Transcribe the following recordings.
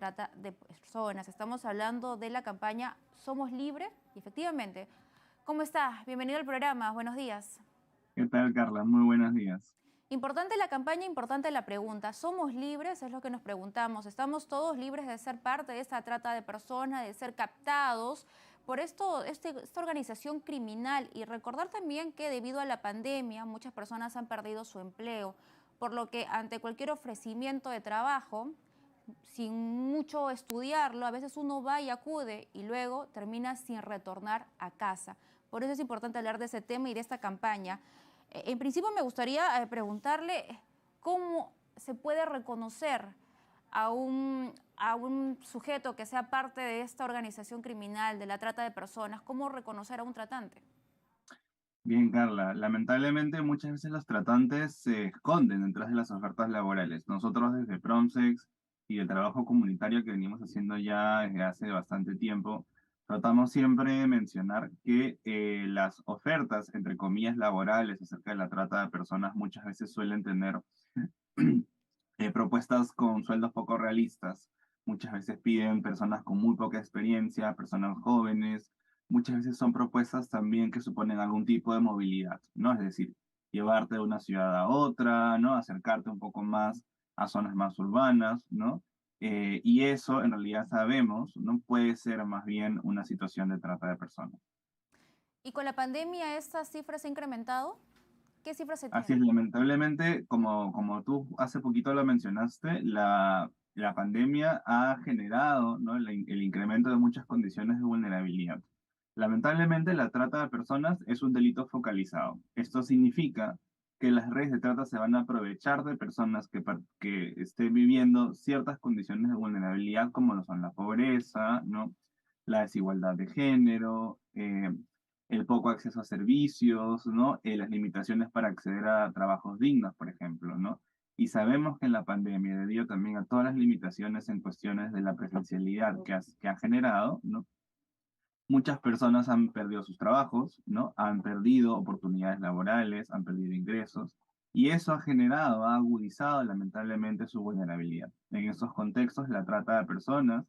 trata de personas. Estamos hablando de la campaña Somos Libres y efectivamente, ¿cómo estás? Bienvenido al programa, buenos días. ¿Qué tal, Carla? Muy buenos días. Importante la campaña, importante la pregunta. ¿Somos libres? Es lo que nos preguntamos. ¿Estamos todos libres de ser parte de esta trata de personas, de ser captados por esta organización criminal? Y recordar también que debido a la pandemia muchas personas han perdido su empleo, por lo que ante cualquier ofrecimiento de trabajo, sin mucho estudiarlo, a veces uno va y acude y luego termina sin retornar a casa. Por eso es importante hablar de ese tema y de esta campaña. En principio me gustaría preguntarle cómo se puede reconocer a un sujeto que sea parte de esta organización criminal, de la trata de personas, cómo reconocer a un tratante. Bien, Carla. Lamentablemente muchas veces los tratantes se esconden detrás de las ofertas laborales. Nosotros desde Promsex y el trabajo comunitario que venimos haciendo ya desde hace bastante tiempo, tratamos siempre de mencionar que las ofertas, entre comillas, laborales acerca de la trata de personas muchas veces suelen tener propuestas con sueldos poco realistas. Muchas veces piden personas con muy poca experiencia, personas jóvenes. Muchas veces son propuestas también que suponen algún tipo de movilidad, ¿no? Es decir, llevarte de una ciudad a otra, ¿no? Acercarte un poco más a zonas más urbanas, ¿no? Y eso en realidad sabemos, ¿no? Puede ser más bien una situación de trata de personas. ¿Y con la pandemia estas cifras se han incrementado? ¿Qué cifras se Así tienen? es, lamentablemente, como tú hace poquito lo mencionaste, la pandemia ha generado, ¿no? el incremento de muchas condiciones de vulnerabilidad. Lamentablemente, la trata de personas es un delito focalizado. Esto significa que las redes de trata se van a aprovechar de personas que estén viviendo ciertas condiciones de vulnerabilidad, como lo son la pobreza, ¿no? La desigualdad de género, el poco acceso a servicios, ¿no? Las limitaciones para acceder a trabajos dignos, por ejemplo, ¿no? Y sabemos que en la pandemia, debido también a todas las limitaciones en cuestiones de la presencialidad que ha generado, ¿no? Muchas personas han perdido sus trabajos, ¿no? Han perdido oportunidades laborales, han perdido ingresos, y eso ha generado, ha agudizado lamentablemente su vulnerabilidad. En esos contextos, la trata de personas,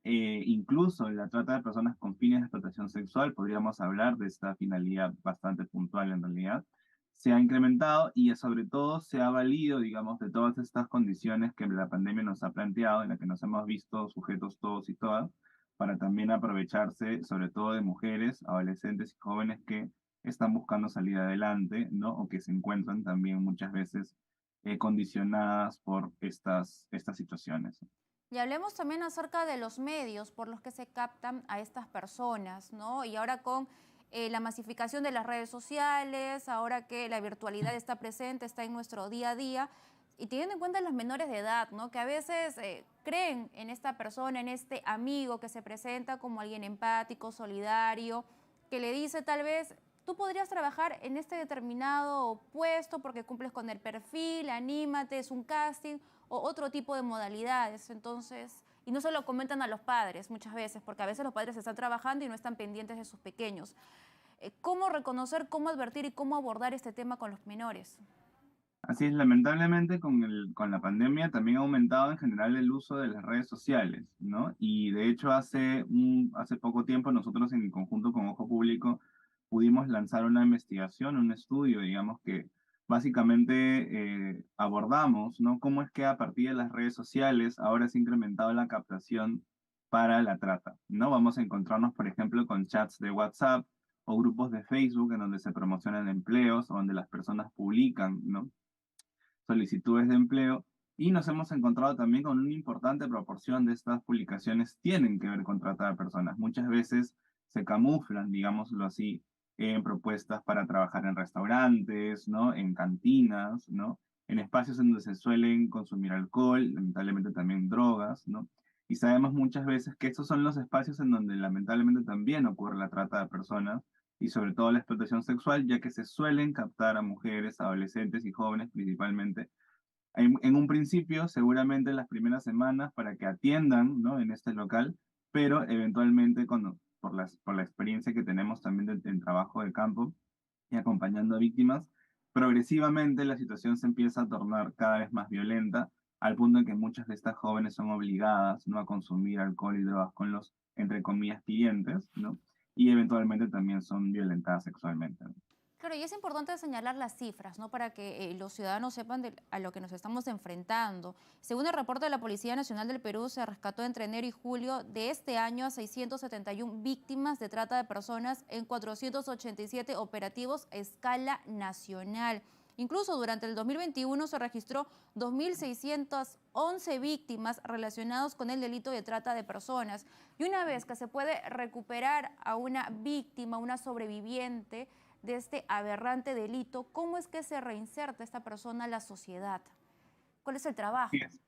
incluso la trata de personas con fines de explotación sexual, podríamos hablar de esta finalidad bastante puntual en realidad, se ha incrementado y sobre todo se ha valido, digamos, de todas estas condiciones que la pandemia nos ha planteado, en las que nos hemos visto sujetos todos y todas para también aprovecharse sobre todo de mujeres, adolescentes y jóvenes que están buscando salir adelante, ¿no? O que se encuentran también muchas veces condicionadas por estas situaciones. Y hablemos también acerca de los medios por los que se captan a estas personas, ¿no? Y ahora con la masificación de las redes sociales, ahora que la virtualidad está presente, está en nuestro día a día, y teniendo en cuenta los menores de edad, ¿no? Que a veces creen en esta persona, en este amigo que se presenta como alguien empático, solidario, que le dice tal vez, tú podrías trabajar en este determinado puesto porque cumples con el perfil, anímate, es un casting o otro tipo de modalidades. Entonces, y no se lo comentan a los padres muchas veces, porque a veces los padres están trabajando y no están pendientes de sus pequeños. ¿Cómo reconocer, cómo advertir y cómo abordar este tema con los menores? Así es, lamentablemente con la pandemia también ha aumentado en general el uso de las redes sociales, ¿no? Y de hecho hace poco tiempo nosotros en conjunto con Ojo Público pudimos lanzar una investigación, un estudio, digamos, que básicamente abordamos, ¿no? Cómo es que a partir de las redes sociales ahora se ha incrementado la captación para la trata, ¿no? Vamos a encontrarnos, por ejemplo, con chats de WhatsApp o grupos de Facebook en donde se promocionan empleos, o donde las personas publican, ¿no? Solicitudes de empleo y nos hemos encontrado también con una importante proporción de estas publicaciones tienen que ver con trata de personas. Muchas veces se camuflan, digámoslo así, en propuestas para trabajar en restaurantes, ¿no? En cantinas, ¿no? En espacios en donde se suelen consumir alcohol, lamentablemente también drogas, ¿no? Y sabemos muchas veces que estos son los espacios en donde lamentablemente también ocurre la trata de personas y sobre todo la explotación sexual, ya que se suelen captar a mujeres, adolescentes y jóvenes principalmente. En un principio, seguramente en las primeras semanas para que atiendan, ¿no? En este local, pero eventualmente por la experiencia que tenemos también en trabajo de campo y acompañando a víctimas, progresivamente la situación se empieza a tornar cada vez más violenta al punto en que muchas de estas jóvenes son obligadas, ¿no?, a consumir alcohol y drogas con los, entre comillas, clientes, ¿no? Y eventualmente también son violentadas sexualmente, ¿no? Claro, y es importante señalar las cifras, ¿no? Para que los ciudadanos sepan a lo que nos estamos enfrentando. Según el reporte de la Policía Nacional del Perú, se rescató entre enero y julio de este año a 671 víctimas de trata de personas en 487 operativos a escala nacional. Incluso durante el 2021 se registró 2.611 víctimas relacionadas con el delito de trata de personas. Y una vez que se puede recuperar a una víctima, una sobreviviente de este aberrante delito, ¿cómo es que se reinserta esta persona a la sociedad? ¿Cuál es el Así trabajo? es.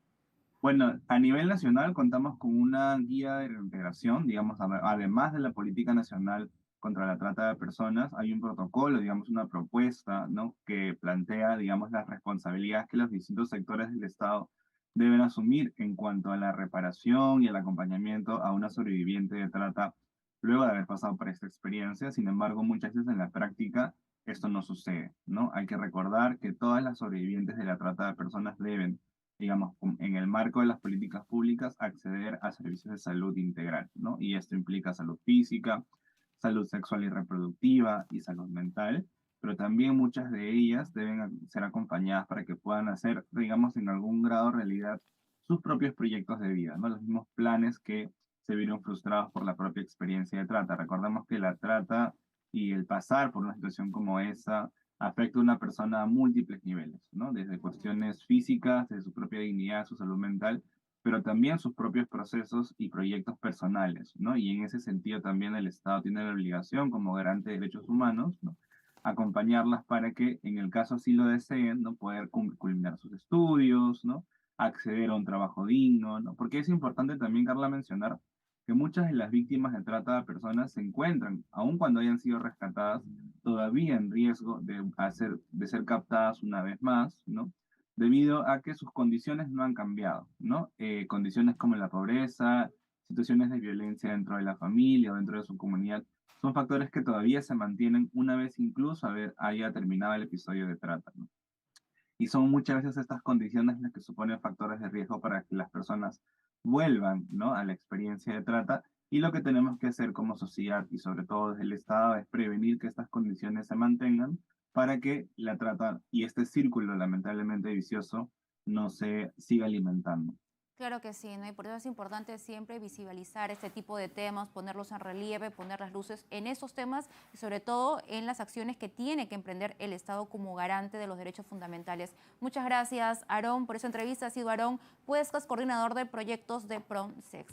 Bueno, a nivel nacional contamos con una guía de reintegración, digamos, además de la política nacional contra la trata de personas, hay un protocolo, digamos, una propuesta, ¿no?, que plantea, digamos, las responsabilidades que los distintos sectores del Estado deben asumir en cuanto a la reparación y el acompañamiento a una sobreviviente de trata luego de haber pasado por esta experiencia. Sin embargo, muchas veces en la práctica esto no sucede, ¿no? Hay que recordar que todas las sobrevivientes de la trata de personas deben, digamos, en el marco de las políticas públicas, acceder a servicios de salud integral, ¿no? Y esto implica salud física, salud sexual y reproductiva y salud mental, pero también muchas de ellas deben ser acompañadas para que puedan hacer, digamos, en algún grado realidad sus propios proyectos de vida, ¿no? Los mismos planes que se vieron frustrados por la propia experiencia de trata. Recordemos que la trata y el pasar por una situación como esa afecta a una persona a múltiples niveles, ¿no? Desde cuestiones físicas, desde su propia dignidad, su salud mental, pero también sus propios procesos y proyectos personales, ¿no? Y en ese sentido también el Estado tiene la obligación, como garante de derechos humanos, ¿no?, acompañarlas para que, en el caso así lo deseen, ¿no?, poder culminar sus estudios, ¿no?, acceder a un trabajo digno, ¿no? Porque es importante también, Carla, mencionar que muchas de las víctimas de trata de personas se encuentran, aun cuando hayan sido rescatadas, todavía en riesgo de ser captadas una vez más, ¿no? Debido a que sus condiciones no han cambiado, ¿no? Condiciones como la pobreza, situaciones de violencia dentro de la familia o dentro de su comunidad, son factores que todavía se mantienen una vez incluso haya terminado el episodio de trata, ¿no? Y son muchas veces estas condiciones las que suponen factores de riesgo para que las personas vuelvan, ¿no?, a la experiencia de trata. Y lo que tenemos que hacer como sociedad y sobre todo desde el Estado es prevenir que estas condiciones se mantengan para que la trata y este círculo lamentablemente vicioso no se siga alimentando. Claro que sí, ¿no? Y por eso es importante siempre visibilizar este tipo de temas, ponerlos en relieve, poner las luces en esos temas y sobre todo en las acciones que tiene que emprender el Estado como garante de los derechos fundamentales. Muchas gracias, Aarón, por esa entrevista. Ha sido Aarón Puescas, coordinador de proyectos de PROMSEX.